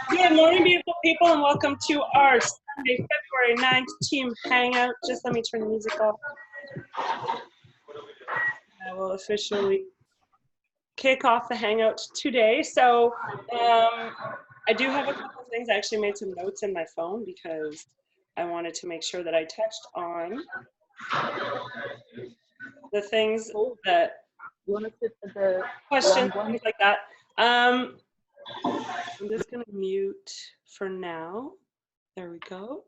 Good morning, beautiful people, and welcome to our Sunday, February 9th team hangout. Just let me turn the music off. I will officially kick off the hangout today. So I do have a couple of things. I actually made some notes in my phone because I wanted to make sure that I touched on the things that questions, things like that. I'm just going to mute for now. There we go.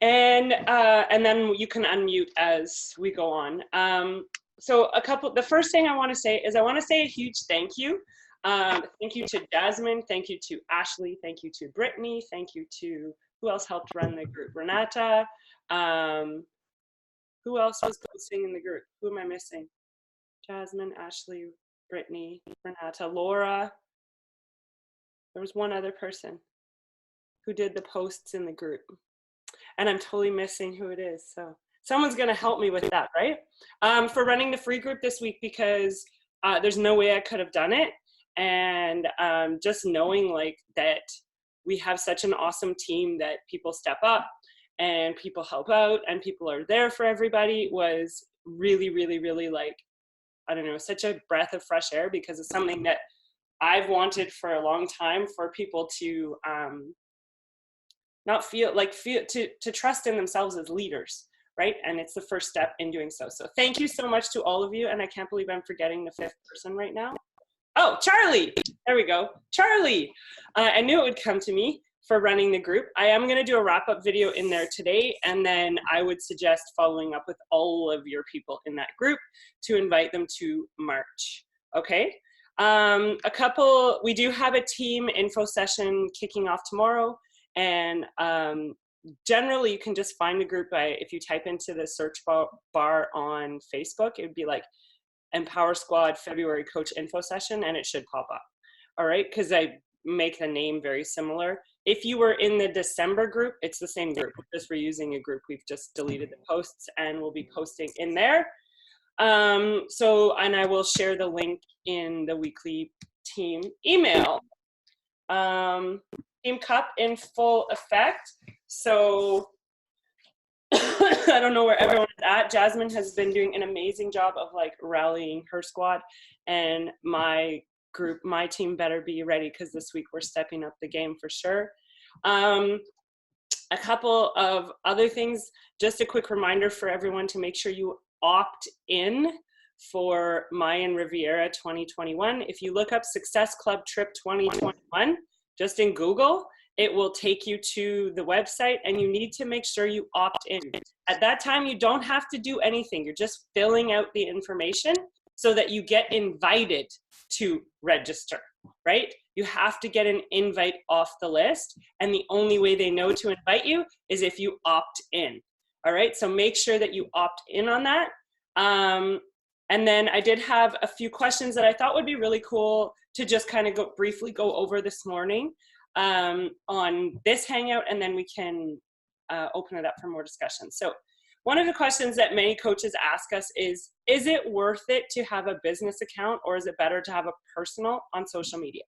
And then you can unmute as we go on. So the first thing I want to say is I want to say a huge thank you. Thank you to Jasmine. Thank you to Ashley. Thank you to Brittany. Thank you to, who else helped run the group? Renata. Who else was posting in the group? Who am I missing? Jasmine, Ashley, Brittany, Renata, Laura. There was one other person who did the posts in the group. And I'm totally missing who it is. So someone's going to help me with that, right? For running the free group this week, because there's no way I could have done it. And just knowing like that we have such an awesome team that people step up and people help out and people are there for everybody was really, really, really like, I don't know, such a breath of fresh air, because it's something that I've wanted for a long time, for people to not to trust in themselves as leaders, right? And it's the first step in doing so. So thank you so much to all of you. And I can't believe I'm forgetting the fifth person right now. Oh, Charlie, there we go. Charlie, I knew it would come to me for running the group. I am gonna do a wrap-up video in there today, and then I would suggest following up with all of your people in that group to invite them to March, okay? We do have a team info session kicking off tomorrow. And generally you can just find the group if you type into the search bar on Facebook, it would be like Empower Squad February Coach Info Session, and it should pop up. All right, because I make the name very similar. If you were in the December group, it's the same group, just reusing a group. We've just deleted the posts and we'll be posting in there. And I will share the link in the weekly team email. Team Cup in full effect. So I don't know where everyone is at. Jasmine has been doing an amazing job of like rallying her squad, and my group, my team better be ready, because this week we're stepping up the game for sure. A couple of other things, just a quick reminder for everyone to make sure you opt in for Mayan Riviera 2021. If you look up Success Club Trip 2021, just in Google, it will take you to the website, and you need to make sure you opt in. At that time, you don't have to do anything. You're just filling out the information so that you get invited to register, right? You have to get an invite off the list, and the only way they know to invite you is if you opt in, all right? So make sure that you opt in on that. And then I did have a few questions that I thought would be really cool to just kind of briefly go over this morning on this hangout, and then we can open it up for more discussion. So one of the questions that many coaches ask us is it worth it to have a business account, or is it better to have a personal on social media?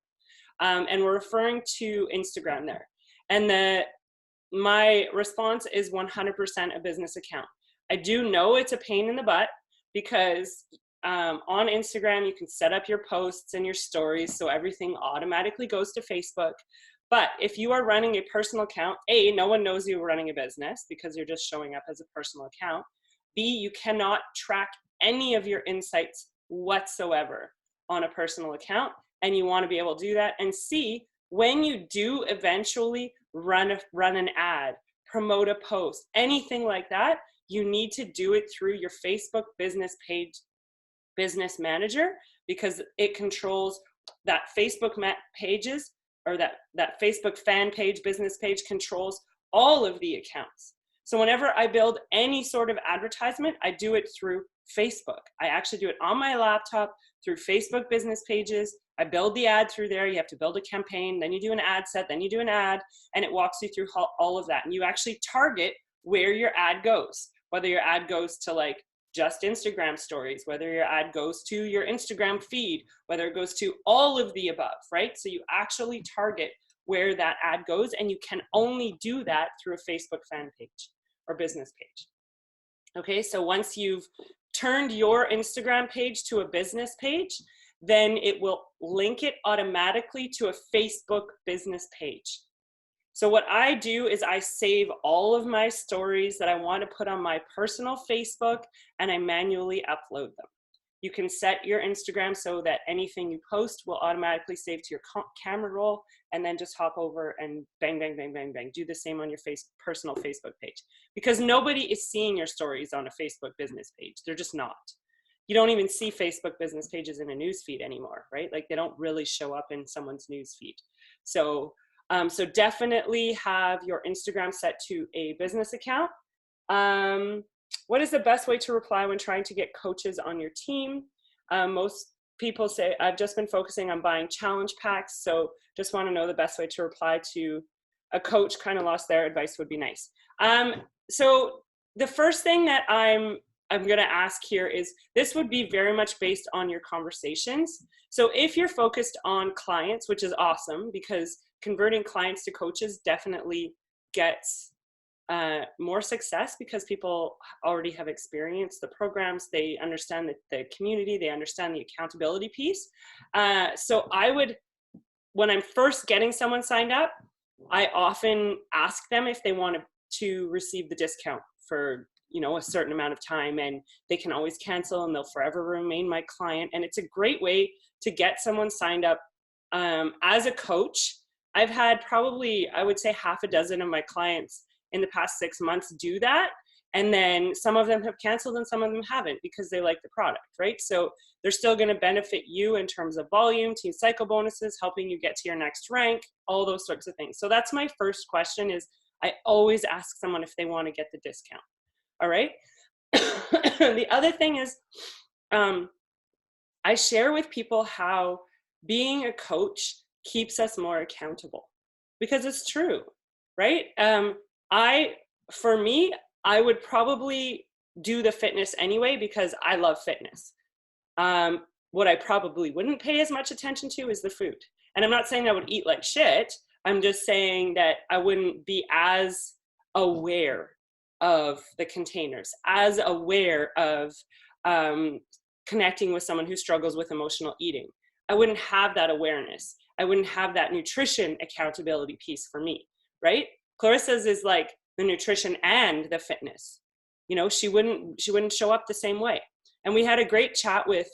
And we're referring to Instagram there. And my response is 100% a business account. I do know it's a pain in the butt, because on Instagram, you can set up your posts and your stories so everything automatically goes to Facebook. But if you are running a personal account, A, no one knows you're running a business because you're just showing up as a personal account. B, you cannot track any of your insights whatsoever on a personal account, and you want to be able to do that. And C, when you do eventually run an ad, promote a post, anything like that, you need to do it through your Facebook business page, business manager, because it controls that Facebook pages, or that Facebook fan page, business page controls all of the accounts. So whenever I build any sort of advertisement, I do it through Facebook. I actually do it on my laptop through Facebook business pages. I build the ad through there. You have to build a campaign, then you do an ad set, then you do an ad, and it walks you through all of that. And you actually target where your ad goes, whether your ad goes to like just Instagram stories, whether your ad goes to your Instagram feed, whether it goes to all of the above, right? So you actually target where that ad goes, and you can only do that through a Facebook fan page or business page. Okay, so once you've turned your Instagram page to a business page, then it will link it automatically to a Facebook business page. So what I do is I save all of my stories that I want to put on my personal Facebook, and I manually upload them. You can set your Instagram so that anything you post will automatically save to your camera roll, and then just hop over and bang, bang, bang, bang, bang. Do the same on your personal Facebook page, because nobody is seeing your stories on a Facebook business page. They're just not. You don't even see Facebook business pages in a news feed anymore, right? Like, they don't really show up in someone's news feed. So definitely have your Instagram set to a business account. What is the best way to reply when trying to get coaches on your team? Most people say, I've just been focusing on buying challenge packs, so just want to know the best way to reply to a coach kind of lost their advice would be nice. So the first thing that I'm going to ask here is, this would be very much based on your conversations. So if you're focused on clients, which is awesome, because converting clients to coaches definitely gets more success, because people already have experienced the programs, they understand the community, they understand the accountability piece. So I would, when I'm first getting someone signed up, I often ask them if they want to receive the discount for, you know, a certain amount of time, and they can always cancel and they'll forever remain my client. And it's a great way to get someone signed up as a coach. I've had probably, I would say, half a dozen of my clients in the past 6 months do that. And then some of them have canceled and some of them haven't, because they like the product, right? So they're still going to benefit you in terms of volume, team cycle bonuses, helping you get to your next rank, all those sorts of things. So that's my first question, is I always ask someone if they want to get the discount. All right. The other thing is, I share with people how being a coach keeps us more accountable, because it's true, right? For me, I would probably do the fitness anyway, because I love fitness. What I probably wouldn't pay as much attention to is the food. And I'm not saying I would eat like shit. I'm just saying that I wouldn't be as aware of the containers, as aware of connecting with someone who struggles with emotional eating. I wouldn't have that awareness. I wouldn't have that nutrition accountability piece for me, right? Clarissa's is like the nutrition and the fitness. You know, she wouldn't show up the same way. And we had a great chat with,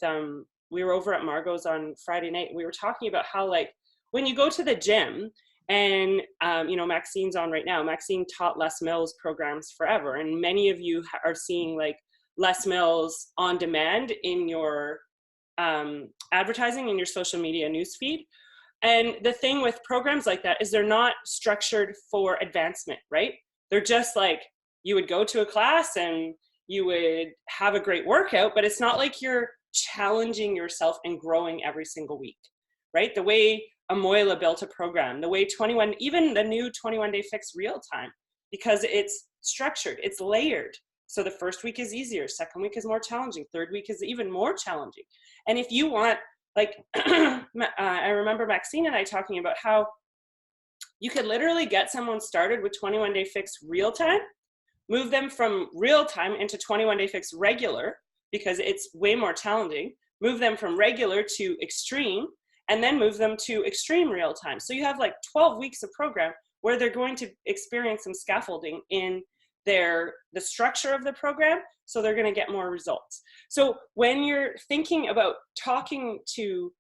we were over at Margot's on Friday night. We were talking about how, like, when you go to the gym, and, you know, Maxine's on right now. Maxine taught Les Mills programs forever. And many of you are seeing like Les Mills on demand in your advertising, in your social media newsfeed. And the thing with programs like that is they're not structured for advancement, right? They're just like, you would go to a class and you would have a great workout, but it's not like you're challenging yourself and growing every single week, right? The way Amoyla built a program, the way even the new 21-day fix real time, because it's structured, it's layered. So the first week is easier, second week is more challenging, third week is even more challenging. And if you want, like, I remember Maxine and I talking about how you could literally get someone started with 21-day fix real time, move them from real time into 21-day fix regular, because it's way more challenging, move them from regular to extreme, and then move them to extreme real time. So you have like 12 weeks of program where they're going to experience some scaffolding in the structure of the program, so they're going to get more results. So when you're thinking about talking to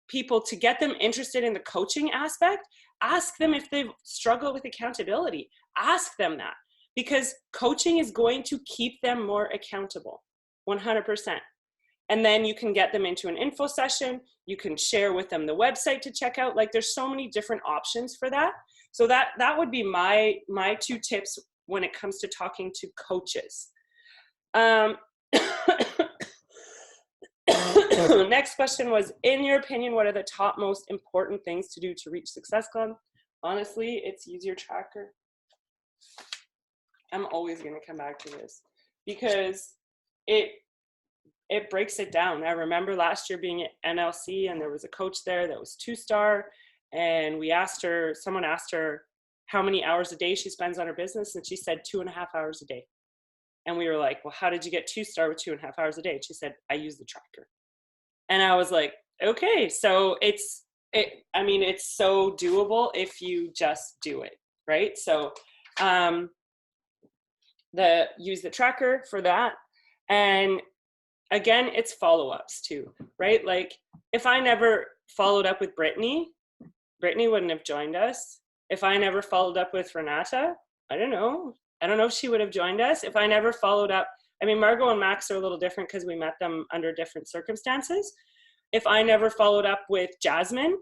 people to get them interested in the coaching aspect, ask them if they've struggled with accountability. Ask them that, because coaching is going to keep them more accountable, 100%. And then you can get them into an info session. You can share with them the website to check out. Like, there's so many different options for that. So that would be my 2 tips when it comes to talking to coaches. Next question was, in your opinion, what are the top most important things to do to reach Success Club? Honestly, it's use your tracker. I'm always going to come back to this, because it breaks it down. I remember last year being at NLC and there was a coach there that was 2-star, and someone asked her how many hours a day she spends on her business, and she said 2.5 hours a day. And we were like, well, how did you get 2-star with 2.5 hours a day? And she said, I use the tracker. And I was like, okay, so it's so doable if you just do it, right? So use the tracker for that. And again, it's follow-ups too, right? Like if I never followed up with Brittany wouldn't have joined us. If I never followed up with Renata, I don't know if she would have joined us. If I never followed up, I mean, Margot and Max are a little different because we met them under different circumstances. If I never followed up with Jasmine,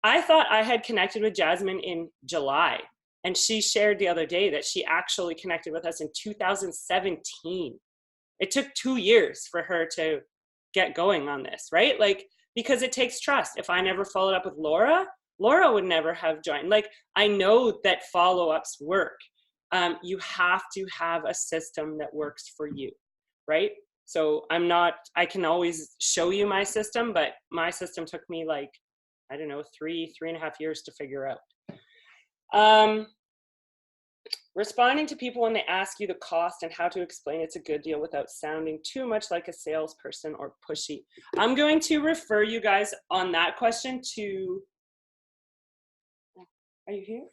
I thought I had connected with Jasmine in July. And she shared the other day that she actually connected with us in 2017. It took 2 years for her to get going on this, right? Like, because it takes trust. If I never followed up with Laura would never have joined. Like, I know that follow-ups work. You have to have a system that works for you, right? So I can always show you my system, but my system took me like, I don't know, 3.5 years to figure out. Responding to people when they ask you the cost and how to explain it's a good deal without sounding too much like a salesperson or pushy. I'm going to refer you guys on that question to, are you here?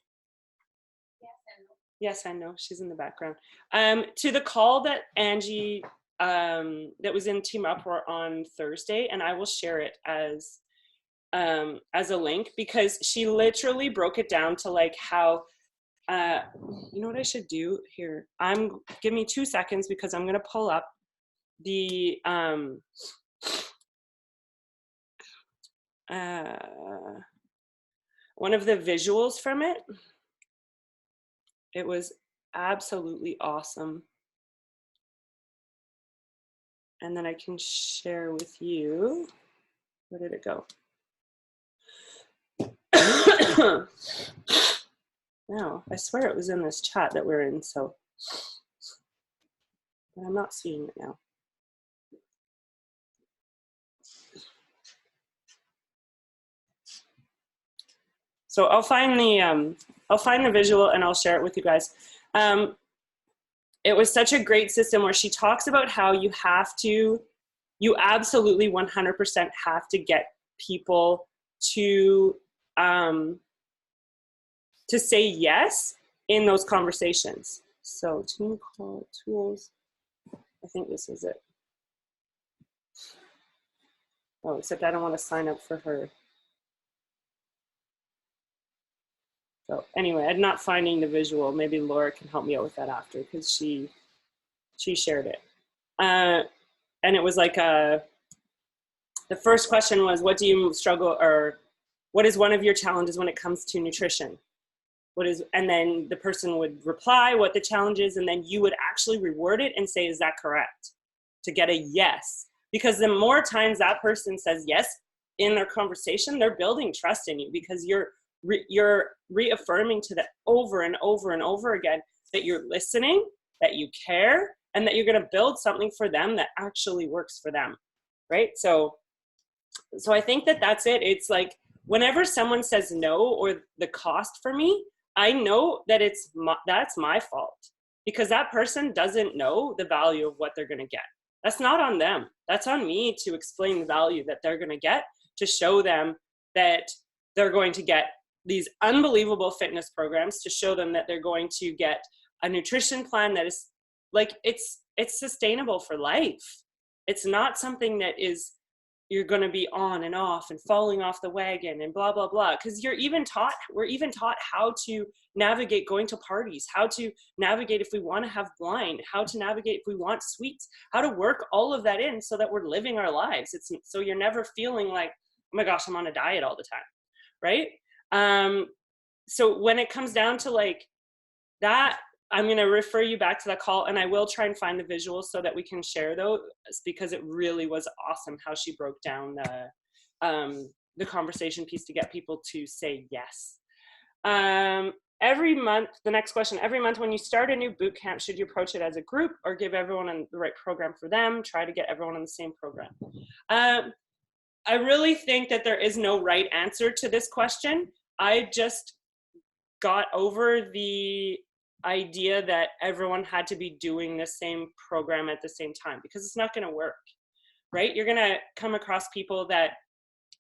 Yes, I know, she's in the background. To the call that Angie, that was in Team Uproar on Thursday, and I will share it as a link, because she literally broke it down to like how, you know what I should do here? Give me 2 seconds because I'm gonna pull up the, one of the visuals from it. It was absolutely awesome. And then I can share with you, where did it go? No, I swear it was in this chat that we're in, so, but I'm not seeing it now. So I'll find the visual and I'll share it with you guys. It was such a great system where she talks about how you absolutely 100% have to get people to say yes in those conversations. So team call tools, I think this is it. Oh, except I don't want to sign up for her. So anyway, I'm not finding the visual. Maybe Laura can help me out with that after, because she shared it. And it was like the first question was, what do you struggle, or what is one of your challenges when it comes to nutrition? And then the person would reply what the challenge is, and then you would actually reword it and say, is that correct? To get a yes. Because the more times that person says yes in their conversation, they're building trust in you, because you're reaffirming to them over and over and over again that you're listening, that you care, and that you're going to build something for them that actually works for them, right? So I think that that's it. It's like, whenever someone says no, or the cost for me, I know that that's my fault, because that person doesn't know the value of what they're going to get. That's not on them. That's on me to explain the value that they're going to get, to show them that they're going to get these unbelievable fitness programs, to show them that they're going to get a nutrition plan that is like, it's sustainable for life. It's not something that is, you're going to be on and off and falling off the wagon and blah, blah, blah. Because we're even taught how to navigate going to parties, how to navigate if we want to have wine, how to navigate if we want sweets, how to work all of that in so that we're living our lives. So you're never feeling like, oh my gosh, I'm on a diet all the time, right? So when it comes down to like that, I'm going to refer you back to that call, and I will try and find the visuals so that we can share those, because it really was awesome how she broke down the conversation piece to get people to say yes. every month, the next question, every month when you start a new boot camp, should you approach it as a group or give everyone the right program for them, try to get everyone on the same program? I really think that there is no right answer to this question. I just got over the idea that everyone had to be doing the same program at the same time, because it's not going to work, right? You're going to come across people that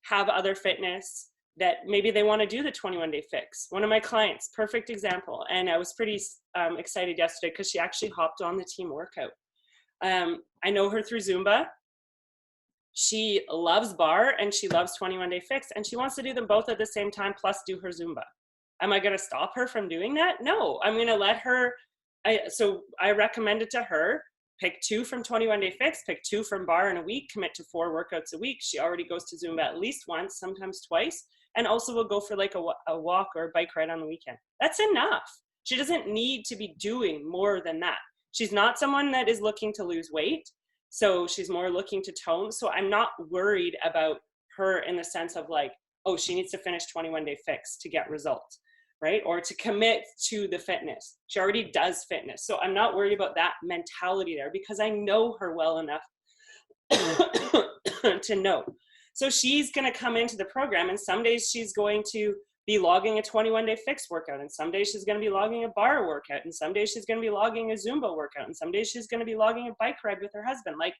have other fitness, that maybe they want to do the 21-day fix. One of my clients, perfect example, and I was pretty excited yesterday because she actually hopped on the team workout. I know her through Zumba. She loves bar and she loves 21-day fix, and she wants to do them both at the same time plus do her Zumba. Am I going to stop her from doing that? No, I'm going to let her. So I recommended to her, pick 2 from 21-day fix, pick 2 from bar in a week, commit to 4 workouts a week. She already goes to Zumba at least once, sometimes twice, and also will go for like a walk or a bike ride on the weekend. That's enough. She doesn't need to be doing more than that. She's not someone that is looking to lose weight, so she's more looking to tone. So I'm not worried about her in the sense of like, oh, she needs to finish 21-day fix to get results, right? Or to commit to the fitness. She already does fitness. So I'm not worried about that mentality there because I know her well enough to know. So she's going to come into the program, and some days she's going to be logging a 21-day fix workout, and some days she's going to be logging a bar workout, and some days she's going to be logging a Zumba workout, and some days she's going to be logging a bike ride with her husband. Like,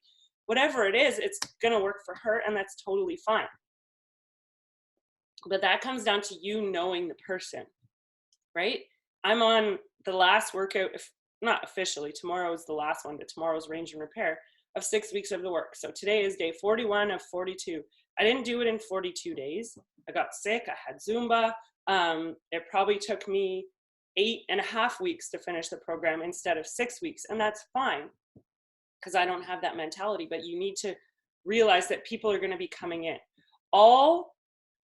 whatever it is, it's going to work for her, and that's totally fine. But that comes down to you knowing the person, right? I'm on the last workout, if not officially, tomorrow is the last one, but tomorrow's range and repair of 6 weeks of the work. So today is day 41 of 42. I didn't do it in 42 days. I got sick, I had Zumba. It probably took me 8.5 weeks to finish the program instead of 6 weeks. And that's fine because I don't have that mentality, but you need to realize that people are going to be coming in. All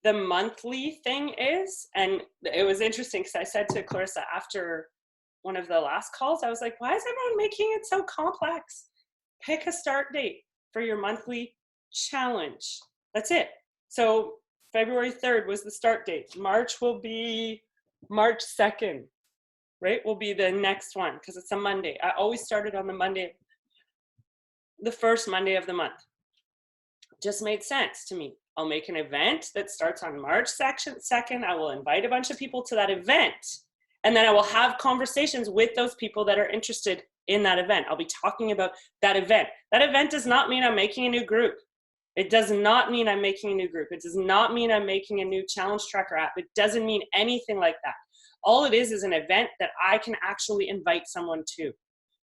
the monthly thing is, and it was interesting because I said to Clarissa after one of the last calls, I was like, why is everyone making it so complex? Pick a start date for your monthly challenge. That's it. So February 3rd was the start date. March will be March 2nd, right? Will be the next one because it's a Monday. I always started on the Monday, the first Monday of the month. Just made sense to me. I'll make an event that starts on March 2nd. I will invite a bunch of people to that event. And then I will have conversations with those people that are interested in that event. I'll be talking about that event. That event does not mean I'm making a new group. It does not mean I'm making a new group. It does not mean I'm making a new challenge tracker app. It doesn't mean anything like that. All it is an event that I can actually invite someone to.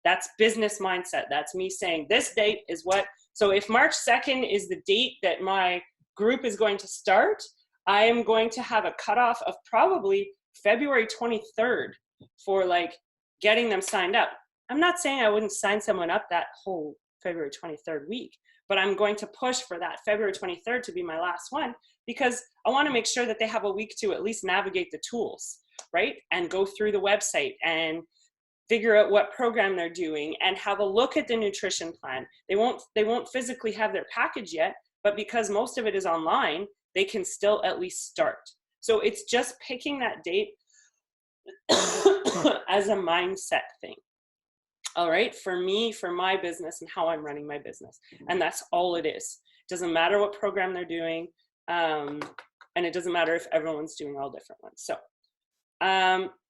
That's business mindset. That's me saying this date is what. So if March 2nd is the date that my group is going to start, I am going to have a cutoff of probably February 23rd for like getting them signed up. I'm not saying I wouldn't sign someone up that whole February 23rd week, but I'm going to push for that February 23rd to be my last one because I want to make sure that they have a week to at least navigate the tools, right? And go through the website and figure out what program they're doing and have a look at the nutrition plan. They won't physically have their package yet, but because most of it is online, they can still at least start. So it's just picking that date as a mindset thing. All right, for me, for my business and how I'm running my business. And that's all it is. It doesn't matter what program they're doing. And it doesn't matter if everyone's doing all different ones. So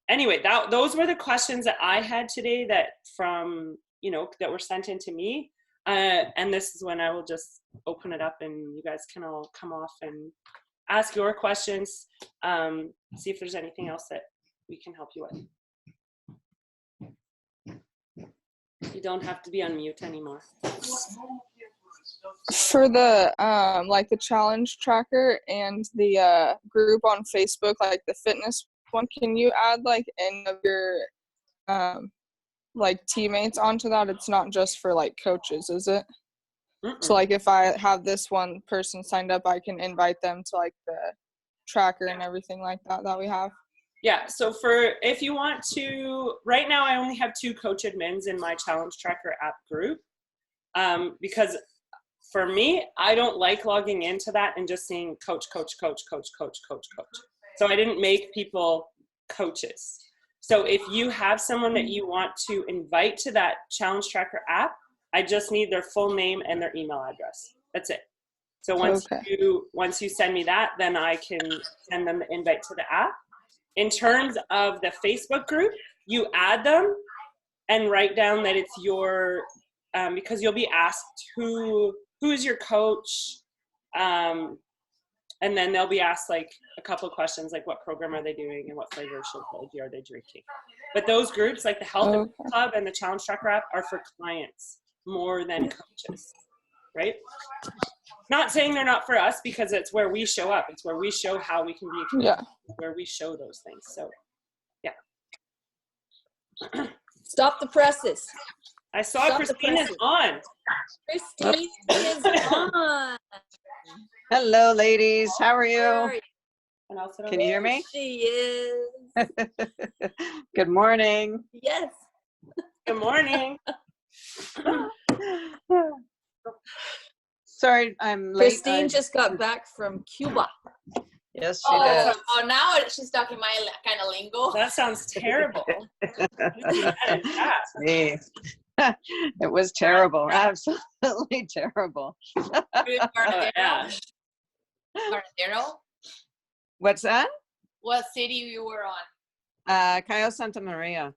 anyway, those were the questions that I had today that that were sent in to me. And this is when I will just open it up and you guys can all come off and ask your questions. See if there's anything else that we can help you with. You don't have to be on mute anymore. For the like the challenge tracker and the group on Facebook, like the fitness one, can you add like any of your like teammates onto that? It's not just for like coaches, is it? So like if I have this one person signed up, I can invite them to like the tracker and everything like that we have. Yeah, so if you want to, right now I only have 2 coach admins in my challenge tracker app group because for me, I don't like logging into that and just seeing coach. So I didn't make people coaches. So if you have someone that you want to invite to that challenge tracker app, I just need their full name and their email address. That's it. So once you send me that, then I can send them the invite to the app. In terms of the Facebook group, you add them and write down that it's your, because you'll be asked who is your coach, and then they'll be asked like a couple of questions, like what program are they doing and what flavor of Shakeology are they drinking. But those groups, like the Health Club and the Challenge Tracker app, are for clients more than coaches, right? Not saying they're not for us, because it's where we show up. It's where we show how we can be a community, where we show those things. So, yeah. Stop the presses. I saw Christine is on. Christine is on. Hello, ladies. How are you? Can you hear me? She is. Good morning. Yes. Good morning. Sorry, I'm late. Christine just got back from Cuba. Yes, she did. Oh, now she's talking my kind of lingo. That sounds terrible. Me. It was terrible. Absolutely terrible. What's that? What city you were on? Cayo Santa Maria.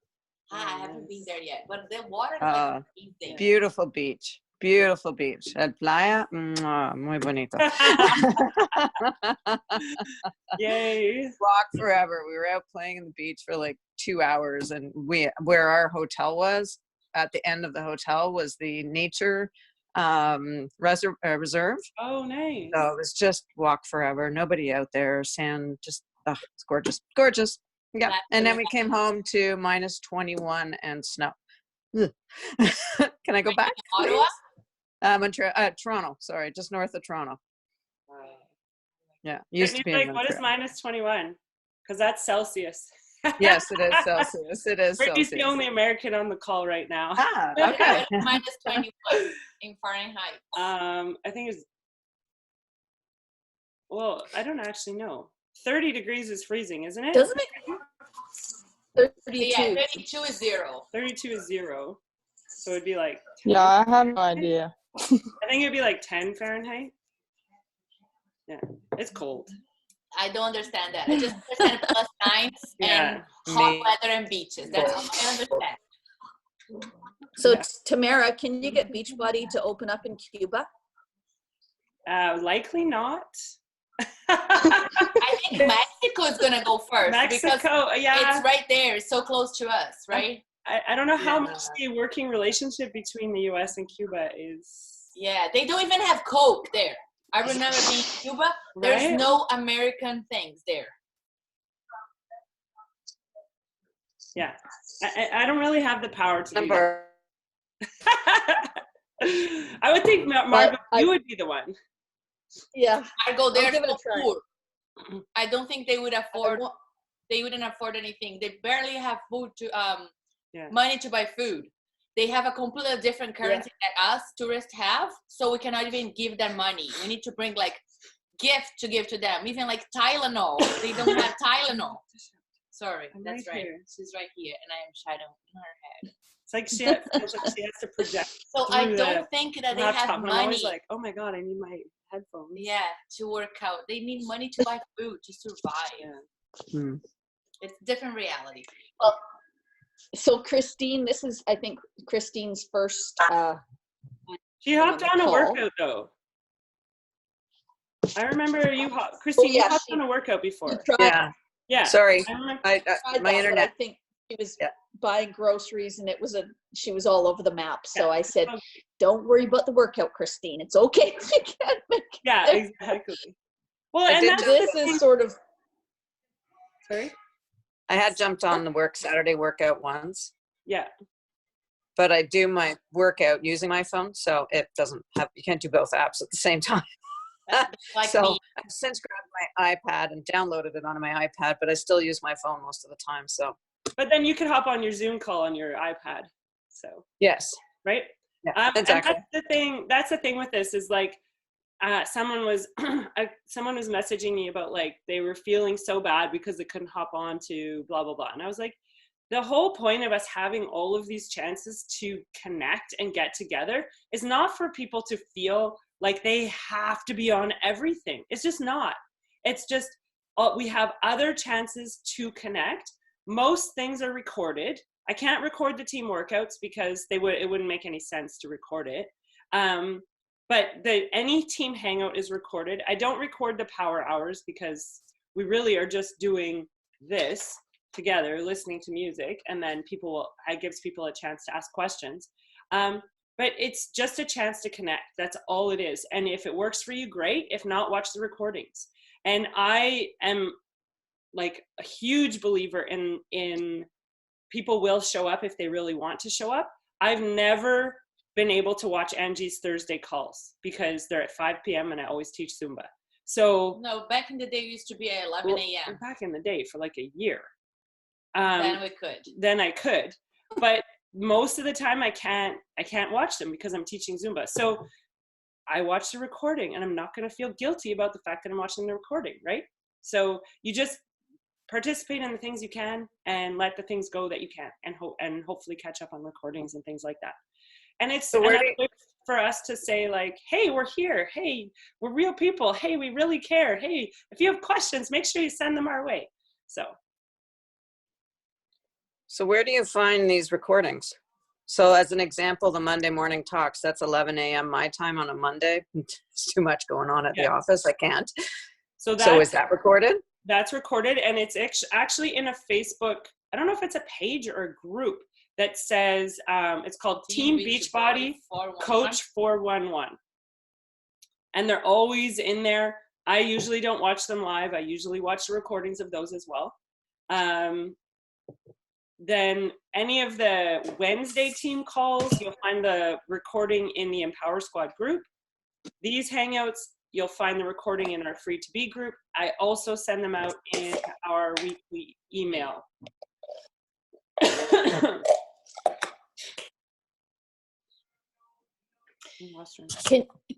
I haven't been there yet, but the water is like amazing. Beautiful beach. Beautiful beach. At playa, muy bonito. Yay. Walk forever. We were out playing in the beach for like 2 hours, and where our hotel was, at the end of the hotel was the nature reserve. Oh, nice. So it was just walk forever. Nobody out there. Sand, just it's gorgeous. Gorgeous. Yeah. And then we came home to -21 and snow. Can I go back? Ottawa? Toronto. Sorry, just north of Toronto. Yeah, used to be. Like, what is -21? Because that's Celsius. Yes, it is Celsius. It is Brittany's Celsius. the only American on the call right now. Ah, okay. -21 in Fahrenheit. I think it's, well, I don't actually know. 30 degrees is freezing, isn't it? Doesn't it? 32. Yeah, 32 is 0. 32 is 0. So it'd be like 10. Yeah, I have no idea. I think it'd be like 10 Fahrenheit. Yeah, it's cold. I don't understand that. I just understand +9s and hot weather and beaches. That's all I understand. So, Tamara, can you get Beachbody to open up in Cuba? Likely not. I think Mexico is going to go first. Mexico, because yeah. it's right there. It's so close to us, right? I don't know how much the working relationship between the U.S. and Cuba is. Yeah, they don't even have Coke there. I remember being in Cuba. There's no American things there. Yeah, I don't really have the power to do that. I would think, Margot, you would be the one. Yeah, I go there give it a for try. food. I don't think they would afford. They wouldn't afford anything. They barely have food to money to buy food. They have a completely different currency that us tourists have, so we cannot even give them money. We need to bring like gift to give to them. Even like Tylenol, they don't have Tylenol. Sorry, that's right. Here. She's right here, and I am shadowing in her head. It's like she has to project. So I don't think that they have money. I'm always like, oh my god, I need my headphones. Yeah, to work out. They need money to buy food to survive. Hmm. It's a different reality. Well, so Christine, this is, I think, Christine's first. She hopped on a workout though. I remember you, Christine. You hopped on a workout before. Yeah. Sorry, my internet. I think she was buying groceries, and she was all over the map. So I said, "Don't worry about the workout, Christine. It's okay if you can't make it." Yeah, exactly. Well, and this is sort of. Sorry. I had jumped on the Saturday workout once. Yeah. But I do my workout using my phone, so it doesn't have, you can't do both apps at the same time. Like so me. I've since grabbed my iPad and downloaded it onto my iPad, but I still use my phone most of the time. So. But then you could hop on your Zoom call on your iPad. So. Yes. Right. Yeah, exactly. And that's the thing with this is like, someone was messaging me about like they were feeling so bad because they couldn't hop on to blah blah blah, and I was like, the whole point of us having all of these chances to connect and get together is not for people to feel like they have to be on everything. It's just not. It's just we have other chances to connect. Most things are recorded. I can't record the team workouts because it wouldn't make any sense to record it. But any team hangout is recorded. I don't record the power hours because we really are just doing this together, listening to music, and then it gives people a chance to ask questions. But it's just a chance to connect. That's all it is. And if it works for you, great. If not, watch the recordings. And I am like a huge believer in people will show up if they really want to show up. I've never been able to watch Angie's Thursday calls because they're at 5 p.m. and I always teach Zumba. So no, back in the day, it used to be at 11 a.m. Back in the day for like a year. Then we could. Then I could, but most of the time I can't watch them because I'm teaching Zumba. So I watch the recording, and I'm not going to feel guilty about the fact that I'm watching the recording, right? So you just participate in the things you can and let the things go that you can, and hopefully catch up on recordings and things like that. And it's another way for us to say like, hey, we're here. Hey, we're real people. Hey, we really care. Hey, if you have questions, make sure you send them our way. So where do you find these recordings? So as an example, the Monday morning talks, that's 11 a.m. my time on a Monday. It's too much going on at the office. I can't. So is that recorded? That's recorded, and it's actually in a Facebook, I don't know if it's a page or a group that says, it's called Team Beachbody Coach 411. And they're always in there. I usually don't watch them live. I usually watch the recordings of those as well. Then any of the Wednesday team calls, you'll find the recording in the Empower Squad group. These hangouts, you'll find the recording in our Free to Be group. I also send them out in our weekly email.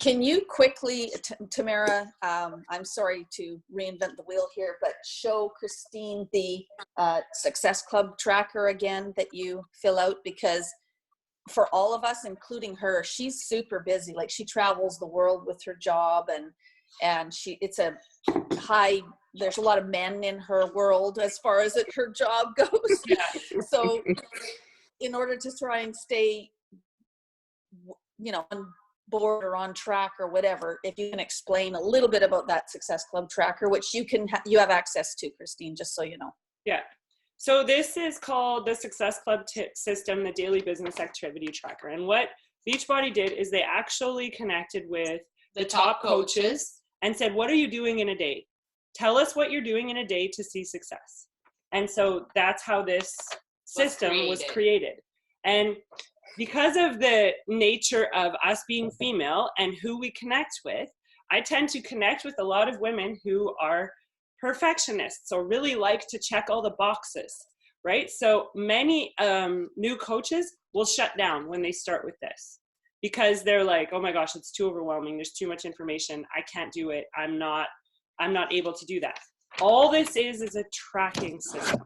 Can you quickly, Tamara, I'm sorry to reinvent the wheel here, but show Christine the Success Club tracker again that you fill out, because for all of us, including her, she's super busy. Like, she travels the world with her job, and there's a lot of men in her world as far as her job goes. Yeah. So in order to try and stay, on board or on track or whatever, if you can explain a little bit about that Success Club tracker, which you have access to, Christine, just so you know. Yeah. So this is called the Success Club system, the daily business activity tracker. And what Beachbody did is they actually connected with the top coaches and said, what are you doing in a day? Tell us what you're doing in a day to see success. And so that's how this system was created. And because of the nature of us being female and who we connect with, I tend to connect with a lot of women who are perfectionists or really like to check all the boxes, right? So many new coaches will shut down when they start with this because they're like, oh my gosh, it's too overwhelming. There's too much information. I can't do it. I'm not able to do that. All this is a tracking system.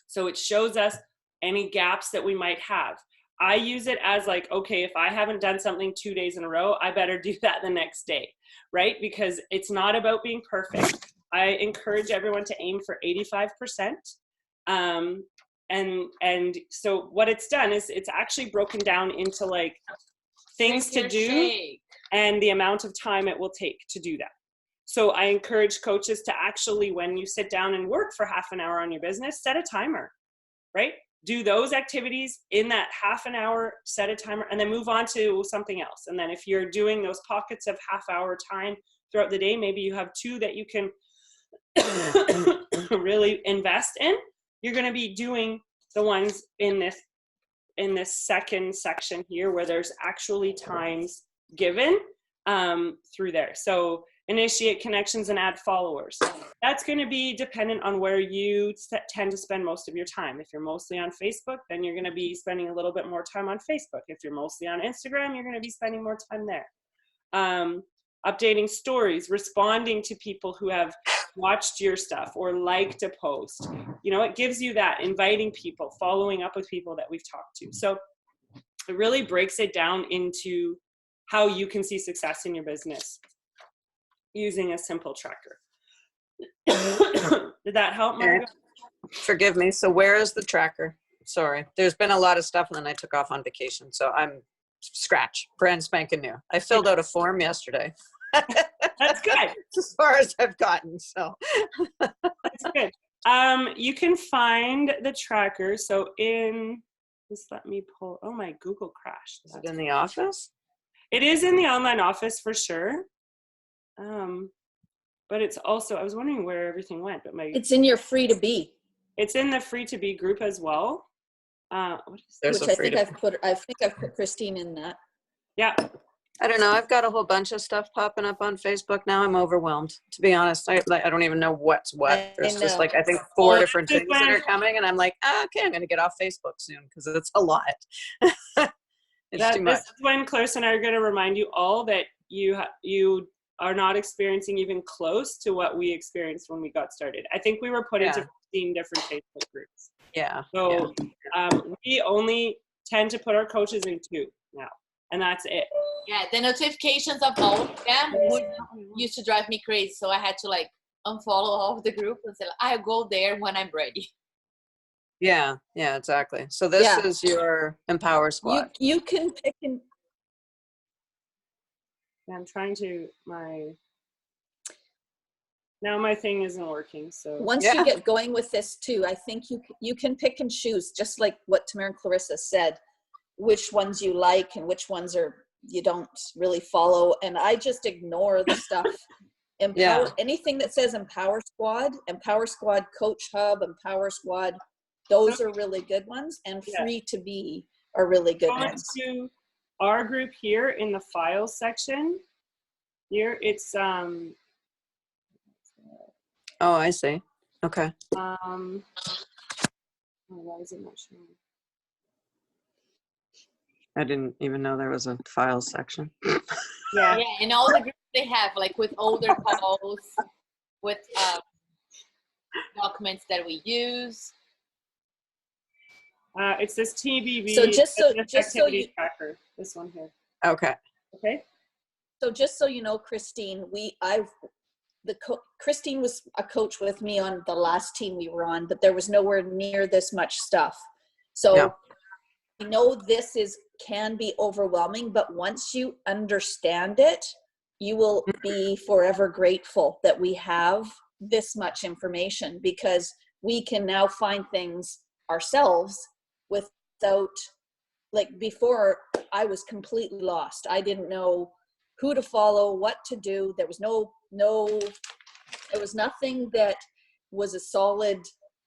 So it shows us any gaps that we might have. I use it as like, okay, if I haven't done something 2 days in a row, I better do that the next day, right? Because it's not about being perfect. I encourage everyone to aim for 85%. And so what it's done is it's actually broken down into like things to do and the amount of time it will take to do that. So I encourage coaches to actually, when you sit down and work for half an hour on your business, set a timer, right? Do those activities in that half an hour, set a timer, and then move on to something else. And then if you're doing those pockets of half-hour time throughout the day, maybe you have 2 that you can really invest in. You're going to be doing the ones in this second section here where there's actually times given through there. So initiate connections and add followers. That's going to be dependent on where you tend to spend most of your time. If you're mostly on Facebook, then you're going to be spending a little bit more time on Facebook. If you're mostly on Instagram, you're going to be spending more time there. updating stories, responding to people who have watched your stuff or liked a post. You know, it gives you that, inviting people, following up with people that we've talked to. So it really breaks it down into how you can see success in your business using a simple tracker. Did that help, Margaret? Forgive me. So where is the tracker? Sorry. There's been a lot of stuff and then I took off on vacation. So I'm scratch, brand spanking new. I filled out a form yesterday. That's good. As far as I've gotten, so. That's good. You can find the tracker. So just let me pull, oh, my Google crashed. Is it in the office? It is in the online office for sure. But it's also, I was wondering where everything went, but it's in your free to be. It's in the free to be group as well. Which I think I've put Christine in that. Yeah. I don't know. I've got a whole bunch of stuff popping up on Facebook now. I'm overwhelmed, to be honest. I don't even know what's what. There's just like, I think 4 different things that are coming, and I'm like, okay, I'm going to get off Facebook soon because it's a lot. It's too much. This is when Clarissa and I are going to remind you all that you are not experiencing even close to what we experienced when we got started. I think we were put into 15 different Facebook groups. Yeah. So we only tend to put our coaches in 2 now, and that's it. Yeah, the notifications of all of them used to drive me crazy. So I had to like unfollow all of the group and say, I'll go there when I'm ready. Yeah, exactly. So this is your Empower Squad. You can pick and I'm trying to, now my thing isn't working. So once you get going with this too, I think you can pick and choose, just like what Tamara and Clarissa said, which ones you like and which ones you don't really follow. And I just ignore the stuff. Anything that says Empower Squad Coach Hub, Empower Squad, those are really good ones, and Free to Be are really good ones. To our group here in the files section, here it's oh, I see. Okay. Why is it not showing? I didn't even know there was a files section. Yeah, and all the groups they have, like with older calls, with documents that we use. It's this TBV. So just so you tracker, this one here. Okay. Okay. So just so you know, Christine, Christine was a coach with me on the last team we were on, but there was nowhere near this much stuff. So I know this can be overwhelming, but once you understand it, you will be forever grateful that we have this much information, because we can now find things ourselves without, like before I was completely lost. I didn't know who to follow, what to do. There was there was nothing that was a solid,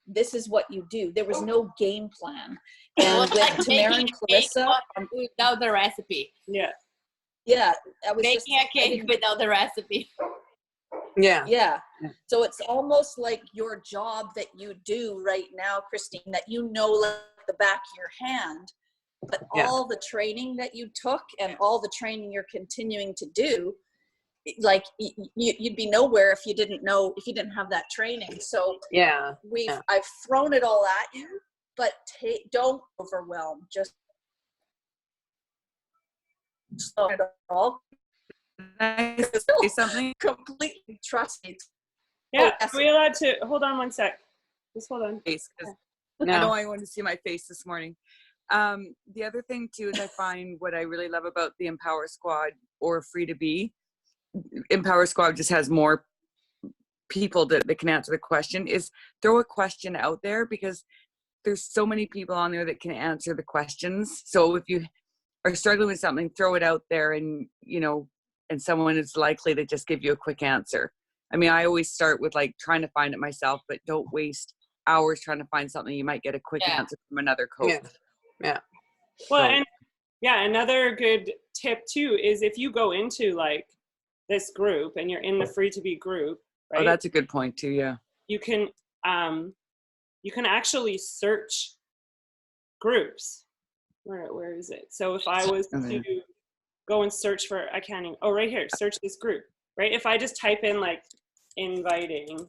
this is what you do. There was no game plan. And with like Tamara and Clarissa, without the recipe. I was making a cake without the recipe. Yeah. So it's almost like your job that you do right now, Christine, that you know like the back of your hand, but all the training that you took and all the training you're continuing to do, like you'd be nowhere if you didn't have that training. So I've thrown it all at you, but don't overwhelm. Just slow it all. Say something? Completely trust me. Yeah, are we allowed to hold on one sec? Just hold on. Because I don't want anyone to see my face this morning. The other thing too is I find what I really love about the Empower Squad or Free to Be. Empower Squad just has more people that can answer the question. Is throw a question out there, because there's so many people on there that can answer the questions. So if you are struggling with something, throw it out there, and and someone is likely to just give you a quick answer. I mean, I always start with like trying to find it myself, but don't waste hours trying to find something. You might get a quick answer from another coach. Yeah. Well, and another good tip too is if you go into like this group and you're in the Free to Be group, right? Oh, that's a good point too. Yeah. You can actually search groups. Where is it? So if I was to go and search for, I can't even, oh, right here, search this group, right? If I just type in like inviting,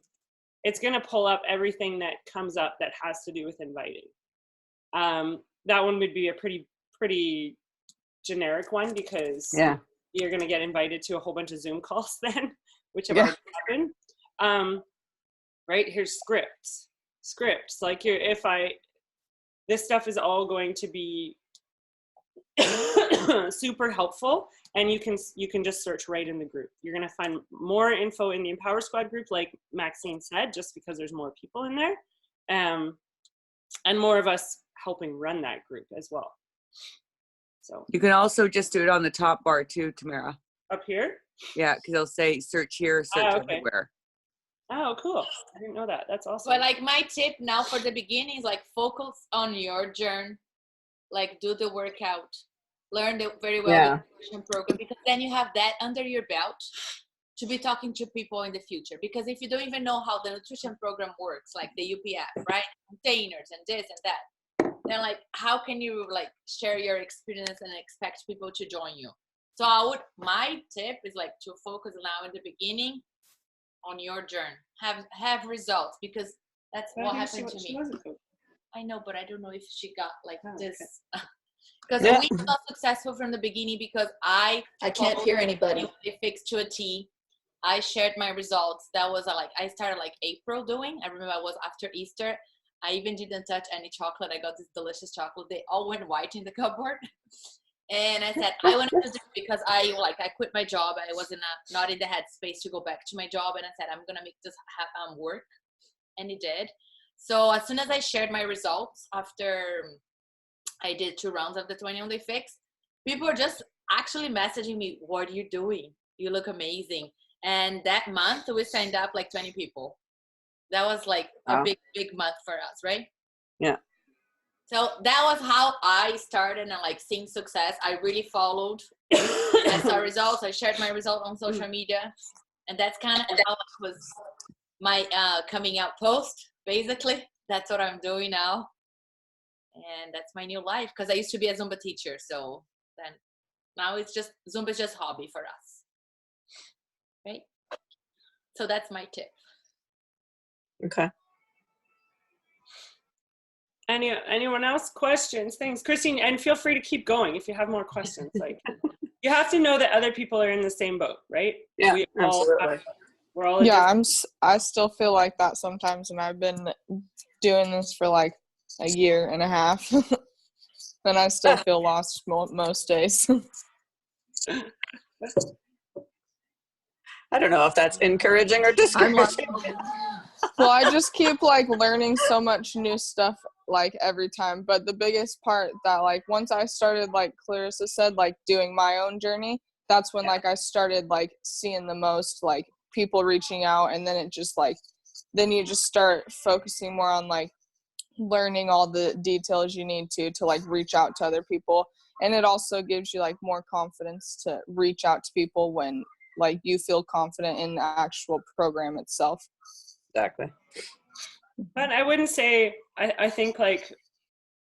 it's going to pull up everything that comes up that has to do with inviting. That one would be a pretty generic one, because you're going to get invited to a whole bunch of Zoom calls then, which have already happened. Right, here's scripts. Like this stuff is all going to be super helpful, and you can just search right in the group. You're going to find more info in the Empower Squad group, like Maxine said, just because there's more people in there, and more of us helping run that group as well. So you can also just do it on the top bar too, Tamara. Up here? Yeah, because it'll say search here, search everywhere. Oh, cool. I didn't know that. That's awesome. But like my tip now for the beginning is like focus on your journey, like do the workout, learn the very well the nutrition program, because then you have that under your belt to be talking to people in the future. Because if you don't even know how the nutrition program works, like the UPF, right? Containers and this and that, then like how can you like share your experience and expect people to join you? So my tip is like to focus now in the beginning on your journey, have results, because that's what happened to me. I know, but I don't know if she got like this. Because we were not successful from the beginning, because I can't hear anybody. They fixed to a T. I shared my results. That was I started like April doing. I remember I was after Easter. I even didn't touch any chocolate. I got this delicious chocolate. They all went white in the cupboard. And I said, I want to do this because I quit my job. I was not in the headspace to go back to my job. And I said, I'm going to make this work. And it did. So as soon as I shared my results after I did 2 rounds of the 21-day fix, people were just actually messaging me, what are you doing? You look amazing. And that month we signed up like 20 people. That was like a big month for us, right? Yeah. So that was how I started and like seeing success. I really followed. I saw results. I shared my result on social media. And that's kind of how it was my coming out post, basically. That's what I'm doing now. And that's my new life, because I used to be a Zumba teacher. So then now it's just, Zumba is just hobby for us. Right? So that's my tip. Okay. Anyone else? Questions, things? Christine, and feel free to keep going if you have more questions. Like, you have to know that other people are in the same boat, right? Yeah, absolutely. We're all I still feel like that sometimes, and I've been doing this for like a year and a half, and I still feel lost most days. I don't know if that's encouraging or discouraging. Well, I just keep like learning so much new stuff like every time. But the biggest part that like once I started, like Clarissa said, like doing my own journey, that's when like I started like seeing the most like people reaching out, and then it just like then you just start focusing more on like learning all the details you need to like reach out to other people. And it also gives you like more confidence to reach out to people when like you feel confident in the actual program itself. Exactly. But I wouldn't say, I think like,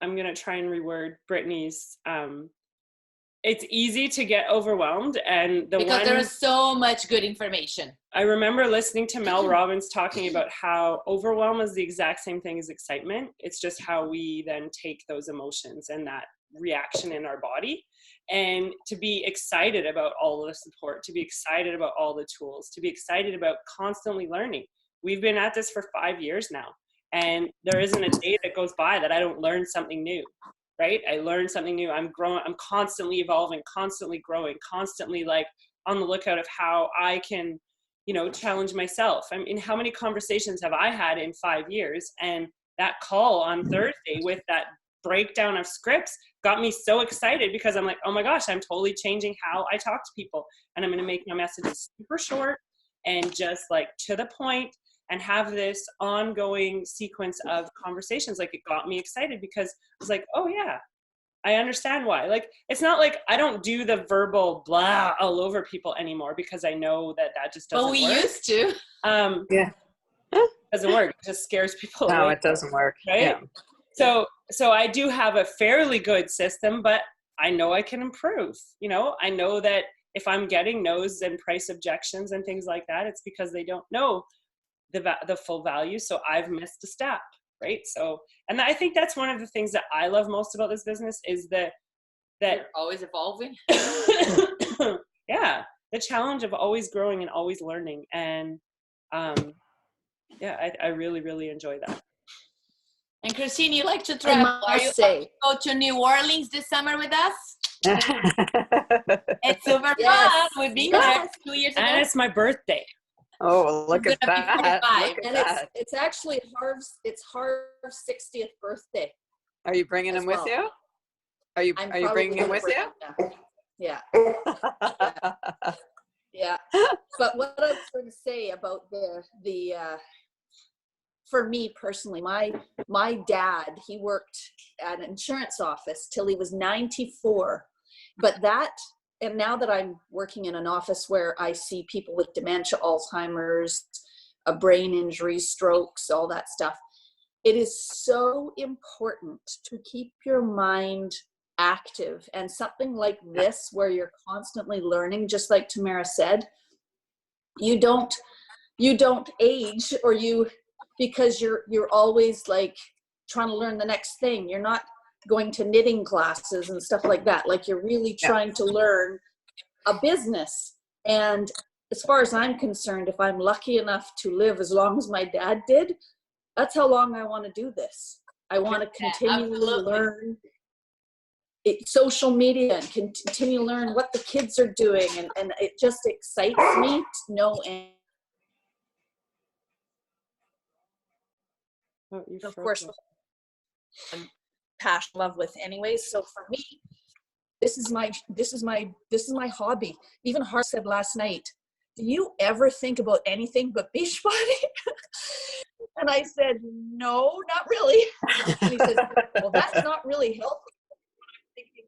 I'm going to try and reword Brittany's, it's easy to get overwhelmed, and because there is so much good information. I remember listening to Mel Robbins talking about how overwhelm is the exact same thing as excitement. It's just how we then take those emotions and that reaction in our body, and to be excited about all of the support, to be excited about all the tools, to be excited about constantly learning. We've been at this for 5 years now, and there isn't a day that goes by that I don't learn something new, right? I learn something new. I'm growing, I'm constantly evolving, constantly growing, constantly like on the lookout of how I can, you know, challenge myself. I mean, how many conversations have I had in 5 years? And that call on Thursday with that breakdown of scripts got me so excited, because I'm like, oh my gosh, I'm totally changing how I talk to people. And I'm going to make my messages super short and just like to the point, and have this ongoing sequence of conversations. Like, it got me excited because I was like, oh yeah, I understand why. Like, it's not like I don't do the verbal blah all over people anymore, because I know that just doesn't work. But we used to. Yeah. Doesn't work. It just scares people No, away. it doesn't work. Right? Yeah. So I do have a fairly good system, but I know I can improve. You know, I know that if I'm getting no's and price objections and things like that, it's because they don't know the full value. So I've missed a step, right? So, and I think that's one of the things that I love most about this business is that you're always evolving. Yeah, the challenge of always growing and always learning. And yeah, I really, really enjoy that. And Christine, you like to travel. Are you going to go to New Orleans this summer with us? It's super fun. We've been there 2 years ago. And it's my birthday. Oh, look at that. And it's actually Harv's 60th birthday. Are you bringing him with you? Are you bringing him with you? Yeah. Yeah. But what I was going to say about the for me personally, my dad, he worked at an insurance office till he was 94. And now that I'm working in an office where I see people with dementia, Alzheimer's, a brain injury, strokes, all that stuff, it is so important to keep your mind active. And something like this, where you're constantly learning, just like Tamara said, you don't age, or because you're always like trying to learn the next thing. You're not going to knitting classes and stuff like that. Like, you're really trying to learn a business. And as far as I'm concerned, if I'm lucky enough to live as long as my dad did, that's how long I want to do this. I want to continually learn social media and continue to learn what the kids are doing. And it just excites me to know. And of course, passion, love with anyways. So for me, this is my hobby. Even Hart said last night, do you ever think about anything but Beachbody? And I said, no, not really. And he said, well, that's not really healthy. I'm thinking,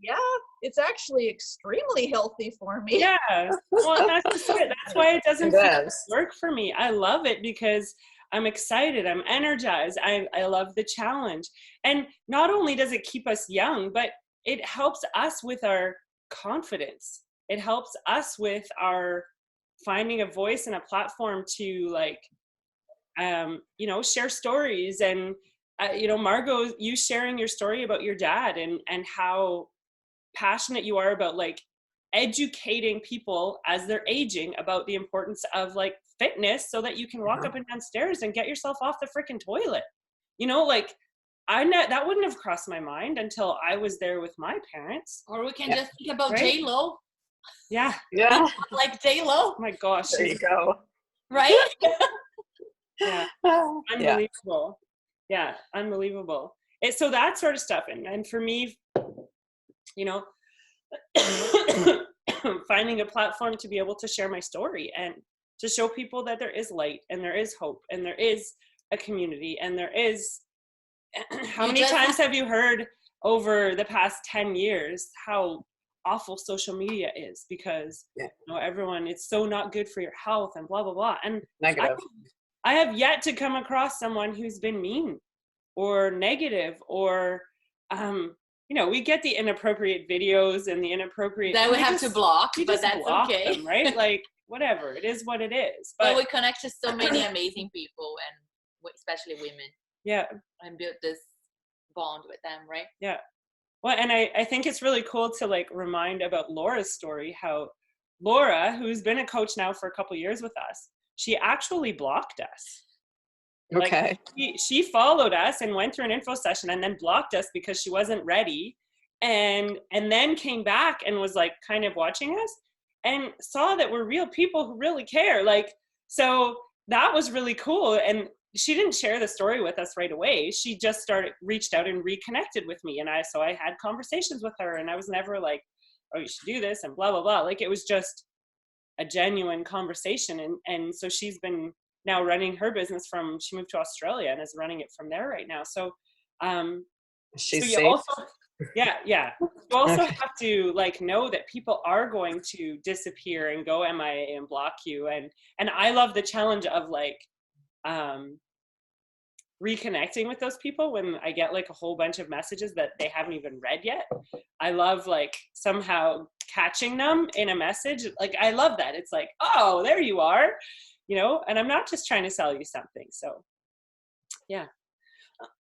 yeah, it's actually extremely healthy for me. Yeah, well, that's just it. That's why it doesn't work for me. I love it because I'm excited. I'm energized. I love the challenge. And not only does it keep us young, but it helps us with our confidence. It helps us with our finding a voice and a platform to, like, you know, share stories. And, you know, Margot, you sharing your story about your dad and how passionate you are about, like, educating people as they're aging about the importance of, like, fitness, so that you can walk up and down stairs and get yourself off the freaking toilet. You know, like, that wouldn't have crossed my mind until I was there with my parents. Or we can just think about J-Lo. Yeah. Like J-Lo. Oh my gosh. There you go. Right? Yeah. Unbelievable. Yeah, unbelievable. So that sort of stuff. And for me, you know, finding a platform to be able to share my story and to show people that there is light and there is hope and there is a community and there is, how many times have you heard over the past 10 years how awful social media is, because you know, everyone, it's so not good for your health and blah, blah, blah. And negative. I have yet to come across someone who's been mean or negative or, you know, we get the inappropriate videos and the inappropriate that we have to block, but that's okay. Them, right? Like, whatever, it is what it is. But we connect to so many amazing people, and especially women. Yeah. And build this bond with them, right? Yeah. Well, and I think it's really cool to, like, remind about Laura's story, how Laura, who's been a coach now for a couple years with us, she actually blocked us. Okay. Like, she followed us and went through an info session and then blocked us because she wasn't ready, and then came back and was, like, kind of watching us and saw that we're real people who really care. Like, so that was really cool. And she didn't share the story with us right away. She just reached out and reconnected with me. And so I had conversations with her, and I was never like, oh, you should do this and blah, blah, blah. Like, it was just a genuine conversation. And so she's been now running her business she moved to Australia and is running it from there right now. So, she's so safe. Also, yeah. You also have to, like, know that people are going to disappear and go MIA and block you. And I love the challenge of, like reconnecting with those people when I get like a whole bunch of messages that they haven't even read yet. I love like somehow catching them in a message. Like, I love that. It's like, oh, there you are, you know, and I'm not just trying to sell you something. So yeah.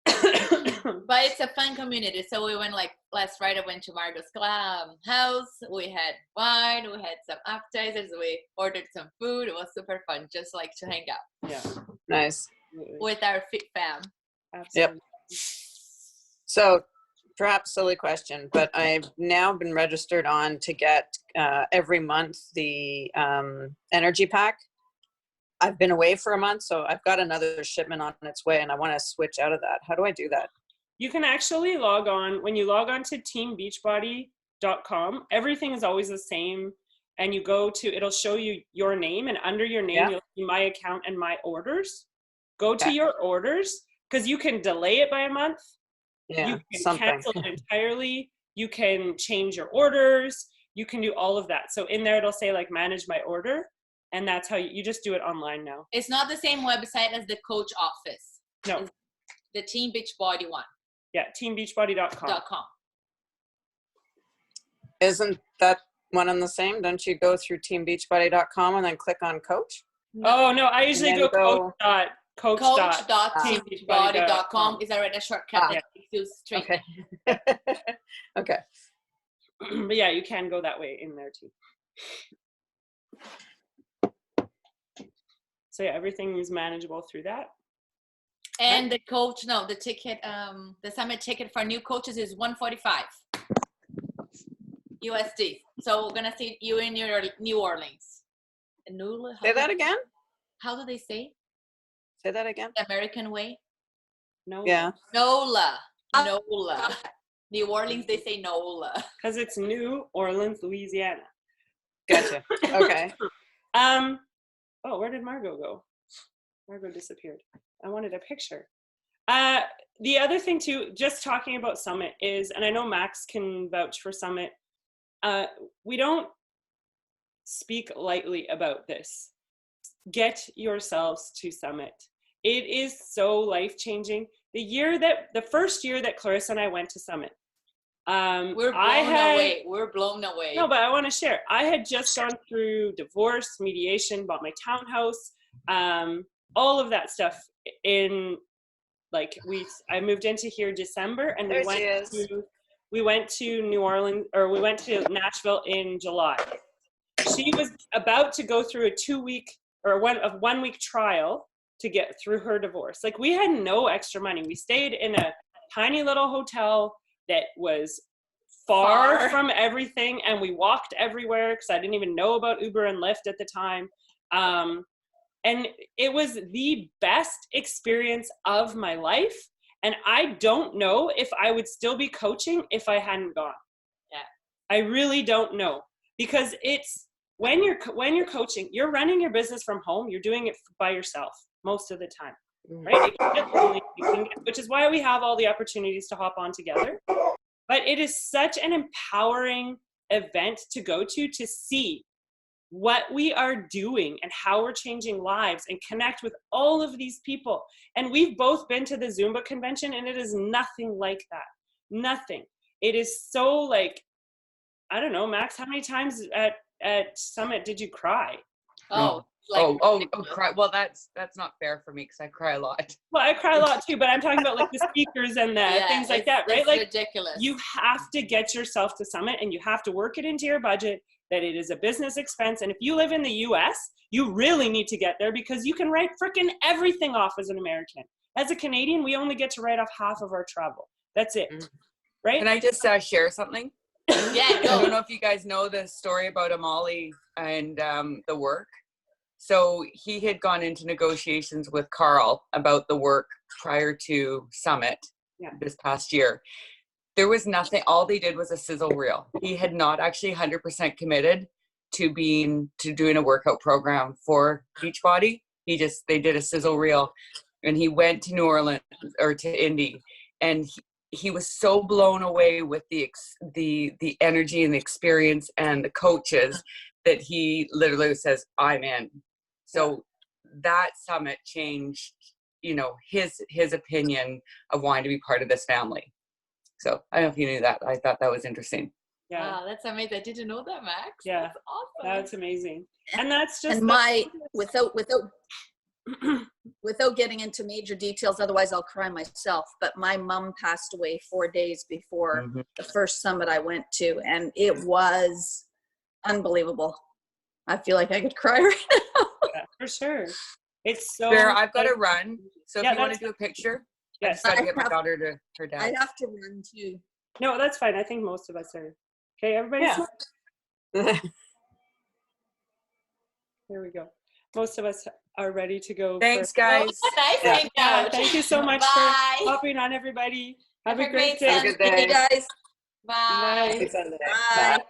But it's a fun community. So we went like last Friday, went to Margot's house. We had wine, we had some appetizers, we ordered some food. It was super fun, just like to hang out. Yeah. Nice. With our fit fam. Absolutely. Yep. So perhaps silly question, but I've now been registered on to get every month the energy pack. I've been away for a month, so I've got another shipment on its way, and I want to switch out of that. How do I do that? You can actually log on. When you log on to teambeachbody.com, everything is always the same. And you go to, it'll show you your name, and under your name, you'll see my account and my orders. Go to your orders, because you can delay it by a month. Yeah, you can cancel it entirely. You can change your orders. You can do all of that. So in there, it'll say like manage my order. And that's how you just do it online now. It's not the same website as the coach office. No. It's the Team Beachbody one. Yeah, teambeachbody.com. Isn't that one and the same? Don't you go through teambeachbody.com and then click on coach? No. Oh, no, I usually go coach.teambeachbody.com is already a shortcut that takes you straight. Okay. Okay. But yeah, you can go that way in there too. So yeah, everything is manageable through that. And the coach, the ticket, the summit ticket for new coaches is $145 USD. So we're gonna see you in your New Orleans. Say that again. How do they say? Say that again. The American way. No. Yeah. NOLA. New Orleans, they say NOLA. Because it's New Orleans, Louisiana. Gotcha. Okay. Oh, where did Margot go? Margot disappeared. I wanted a picture. The other thing too, just talking about Summit is, and I know Max can vouch for Summit, we don't speak lightly about this. Get yourselves to Summit. It is so life-changing. The first year that Clarissa and I went to Summit, we're blown away. No, but I want to share. I had just gone through divorce, mediation, bought my townhouse, all of that stuff in I moved into here December, and we went to New Orleans, or we went to Nashville in July. She was about to go through a 1-week trial to get through her divorce. Like, we had no extra money. We stayed in a tiny little hotel that was far from everything, and we walked everywhere because I didn't even know about Uber and Lyft at the time. And it was the best experience of my life. And I don't know if I would still be coaching if I hadn't gone. Yeah. I really don't know, because it's when you're coaching, you're running your business from home. You're doing it by yourself most of the time, right? It can get lonely, which is why we have all the opportunities to hop on together. But it is such an empowering event to go to see what we are doing and how we're changing lives and connect with all of these people. And we've both been to the Zumba convention, and it is nothing like that. Nothing. It is so like, I don't know, Max, how many times at Summit did you cry? Oh, cry. Well, that's not fair for me because I cry a lot. Well, I cry a lot too, but I'm talking about like the speakers and the things like that, right? It's like ridiculous. You have to get yourself to Summit, and you have to work it into your budget that it is a business expense. And if you live in the US, you really need to get there, because you can write frickin' everything off as an American. As a Canadian, we only get to write off half of our travel. That's it, right? Can I just share something? Yeah, go. I don't know if you guys know the story about Amali and the work. So he had gone into negotiations with Carl about the work prior to Summit this past year. There was nothing, all they did was a sizzle reel. He had not actually 100% committed to doing a workout program for Beachbody. They did a sizzle reel, and he went to New Orleans or to Indy, and he was so blown away with the energy and the experience and the coaches that he literally says, I'm in. So that Summit changed you know, his opinion of wanting to be part of this family. So I don't know if you knew that. I thought that was interesting. Yeah. Wow, that's amazing. I didn't know that, Max. Yeah. That's awesome. That's amazing. And that's just And my without getting into major details, otherwise I'll cry myself, but my mom passed away 4 days before the first summit I went to, and it was unbelievable. I feel like I could cry right now. Yeah, for sure. It's so Sarah, I've got to run. So if Yeah, you want to do a picture, I yes. just got to get my daughter to her dad. I have to run too. No, that's fine. I think most of us are. Okay, everybody. Yeah. Here we go. Most of us are ready to go. Thanks, for, guys. Nice yeah. hangout. Thank you so much Bye. for hopping on, everybody. Have Have a a great great day. Have a good day. Hey guys. Bye. Bye. Bye.